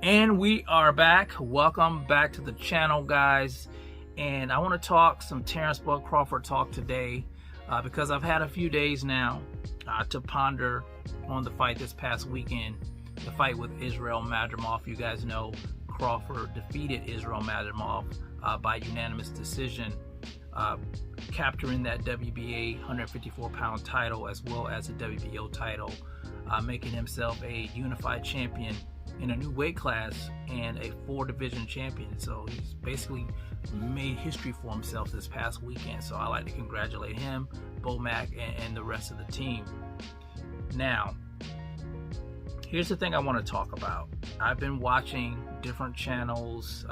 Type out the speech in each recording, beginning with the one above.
And we are back. Welcome back to the channel, guys. And I want to talk some Terence Crawford talk today because I've had a few days now to ponder on the fight this past weekend, the fight with Israel Madrimov. You guys know Crawford defeated Israel Madrimov by unanimous decision, capturing that WBA 154-pound title as well as the WBO title, making himself a unified champion in a new weight class and a 4-division champion. So he's basically made history for himself this past weekend. So I like to congratulate him, Bomac, and the rest of the team. Now, here's the thing I want to talk about. I've been watching different channels,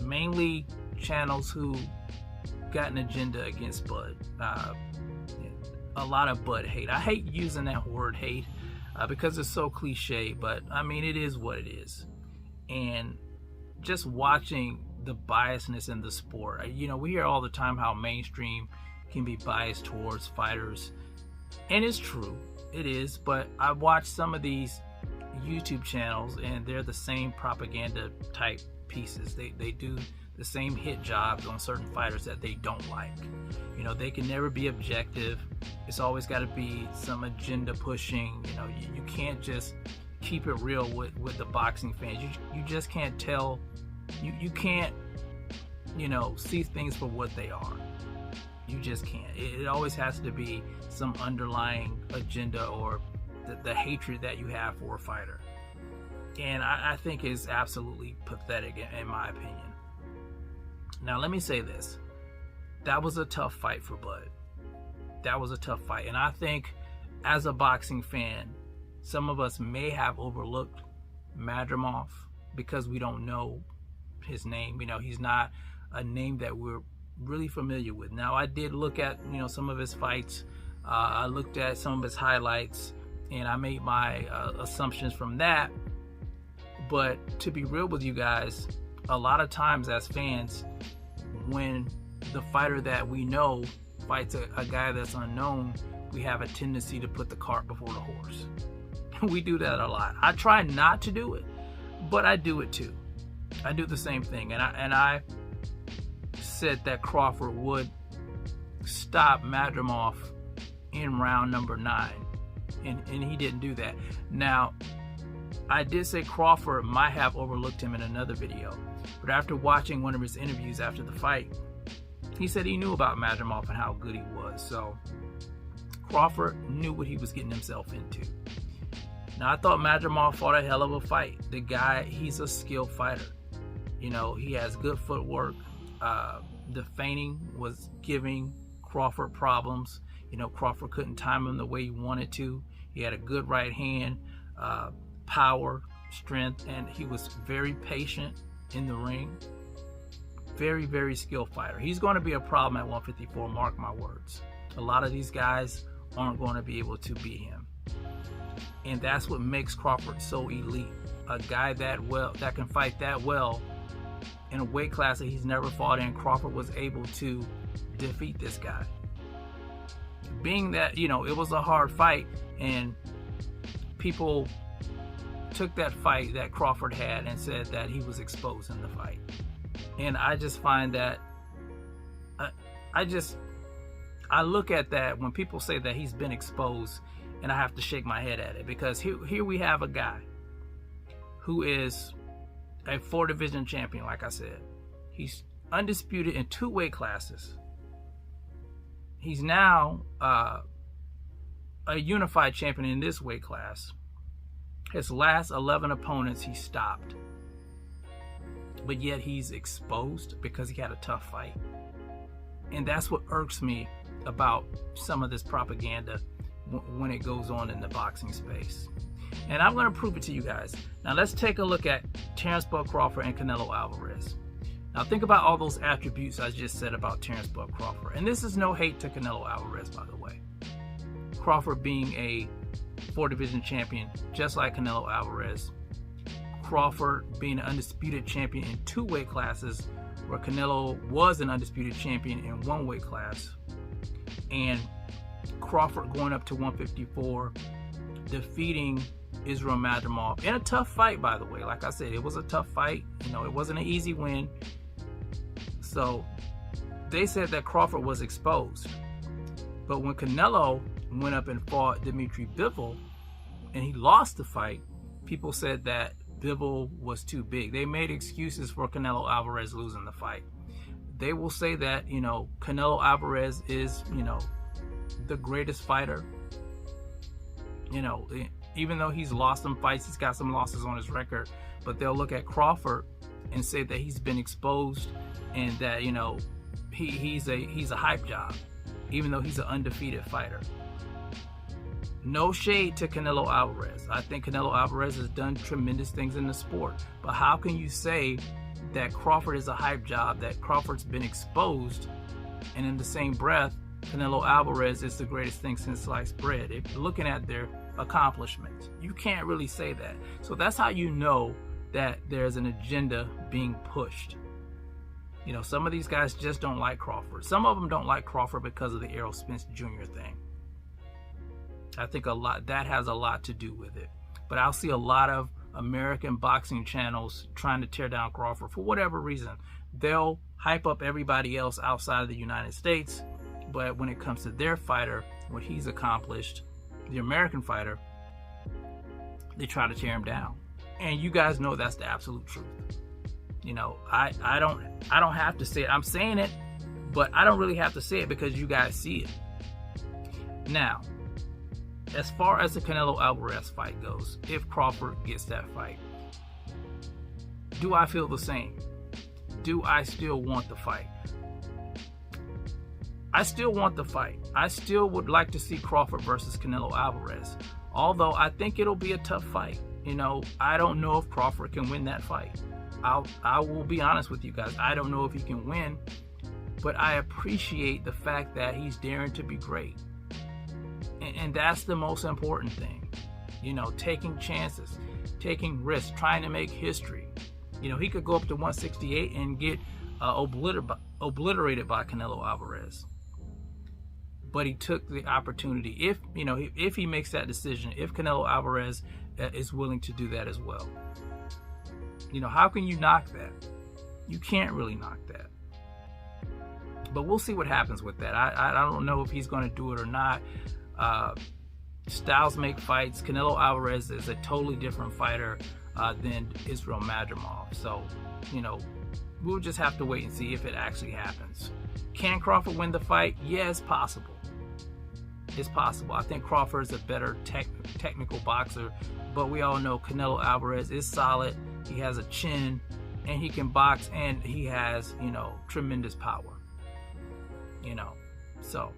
mainly channels who got an agenda against Bud. A lot of Bud hate. I hate using that word hate because it's so cliche, but I mean, it is what it is. And just watching the biasness in the sport, you know, we hear all the time how mainstream can be biased towards fighters, and it's true, it is. But I watch some of these YouTube channels and they're the same propaganda type pieces. They do the same hit jobs on certain fighters that they don't like. You know, they can never be objective. It's always got to be some agenda pushing. You know, you can't just keep it real with the boxing fans. You just can't tell. You can't, you know, see things for what they are. You just can't. It always has to be some underlying agenda or the hatred that you have for a fighter. And I think it's absolutely pathetic in my opinion. Now, let me say this. That was a tough fight for Bud. That was a tough fight. And I think as a boxing fan, some of us may have overlooked Madrimov because we don't know his name. You know, he's not a name that we're really familiar with. Now, I did look at, you know, some of his fights. I looked at some of his highlights and I made my assumptions from that. But to be real with you guys, a lot of times as fans, when the fighter that we know fights a guy that's unknown, we have a tendency to put the cart before the horse. We do that a lot. I try not to do it, but I do it too. I do the same thing. And I said that Crawford would stop Madrimov in round number 9, and he didn't do that. Now, I did say Crawford might have overlooked him in another video, but after watching one of his interviews after the fight, he said he knew about Madrimov and how good he was. So Crawford knew what he was getting himself into. Now, I thought Madrimov fought a hell of a fight. The guy, he's a skilled fighter. You know, he has good footwork. The feinting was giving Crawford problems. You know, Crawford couldn't time him the way he wanted to. He had a good right hand, power, strength, and he was very patient in the ring. Very, very skilled fighter. He's going to be a problem at 154, mark my words. A lot of these guys aren't going to be able to beat him. And that's what makes Crawford so elite. A guy that can fight that well in a weight class that he's never fought in. Crawford was able to defeat this guy. Being that, you know, it was a hard fight and people took that fight that Crawford had and said that he was exposed in the fight. And I just find that I look at that when people say that he's been exposed, and I have to shake my head at it, because here we have a guy who is a 4-division champion. Like I said, he's undisputed in 2 weight classes. He's now a unified champion in this weight class. His last 11 opponents he stopped, but yet he's exposed because he had a tough fight. And that's what irks me about some of this propaganda when it goes on in the boxing space. And I'm going to prove it to you guys. Now, let's take a look at Terence Crawford and Canelo Alvarez. Now, think about all those attributes I just said about Terence Crawford. And this is no hate to Canelo Alvarez, by the way. Crawford being a 4-division champion, just like Canelo Alvarez. Crawford being an undisputed champion in 2 weight classes, where Canelo was an undisputed champion in 1 weight class. And Crawford going up to 154, defeating Israel Madrimov in a tough fight, by the way. Like I said, it was a tough fight. You know, it wasn't an easy win. So they said that Crawford was exposed. But when Canelo went up and fought Dmitry Bivol and he lost the fight, people said that Bivol was too big. They made excuses for Canelo Alvarez losing the fight. They will say that, you know, Canelo Alvarez is, you know, the greatest fighter. You know, even though he's lost some fights, he's got some losses on his record, but they'll look at Crawford and say that he's been exposed and that, you know, he's a hype job, even though he's an undefeated fighter. No shade to Canelo Alvarez. I think Canelo Alvarez has done tremendous things in the sport, but how can you say that Crawford is a hype job, that Crawford's been exposed, and in the same breath, Canelo Alvarez is the greatest thing since sliced bread? If you're looking at their accomplishments, you can't really say that. So that's how you know that there's an agenda being pushed. You know, some of these guys just don't like Crawford. Some of them don't like Crawford because of the Errol Spence Jr. thing. I think that has a lot to do with it. But I'll see a lot of American boxing channels trying to tear down Crawford for whatever reason. They'll hype up everybody else outside of the United States, but when it comes to their fighter, what he's accomplished, the American fighter, they try to tear him down. And you guys know that's the absolute truth. You know, I don't have to say it. I'm saying it, but I don't really have to say it because you guys see it. Now, as far as the Canelo Alvarez fight goes, if Crawford gets that fight, do I feel the same? Do I still want the fight? I still want the fight. I still would like to see Crawford versus Canelo Alvarez, although I think it'll be a tough fight. You know, I don't know if Crawford can win that fight. I will be honest with you guys. I don't know if he can win, but I appreciate the fact that he's daring to be great. And that's the most important thing. You know, taking chances, taking risks, trying to make history. You know, he could go up to 168 and get obliterated by Canelo Alvarez. But he took the opportunity. If, you know, if he makes that decision, if Canelo Alvarez is willing to do that as well. You know, how can you knock that? You can't really knock that. But we'll see what happens with that. I don't know if he's going to do it or not. Styles make fights. Canelo Alvarez is a totally different fighter than Israel Madrimov. So, you know, we'll just have to wait and see if it actually happens. Can Crawford win the fight? Yeah, it's possible. It's possible. I think Crawford is a better technical boxer, but we all know Canelo Alvarez is solid. He has a chin, and he can box, and he has, you know, tremendous power. You know, so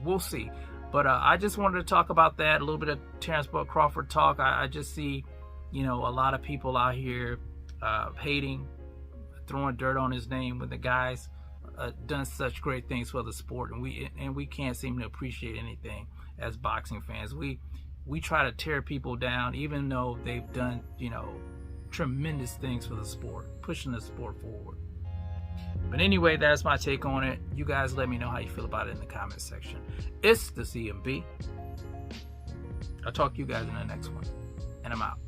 we'll see. But I just wanted to talk about that, a little bit of Terence Crawford talk. I just see, you know, a lot of people out here hating, throwing dirt on his name when the guy's done such great things for the sport, and we can't seem to appreciate anything as boxing fans. We try to tear people down, even though they've done, you know, tremendous things for the sport, pushing the sport forward. But anyway, that's my take on it. You guys let me know how you feel about it in the comments section. It's the CMB. I'll talk to you guys in the next one, and I'm out.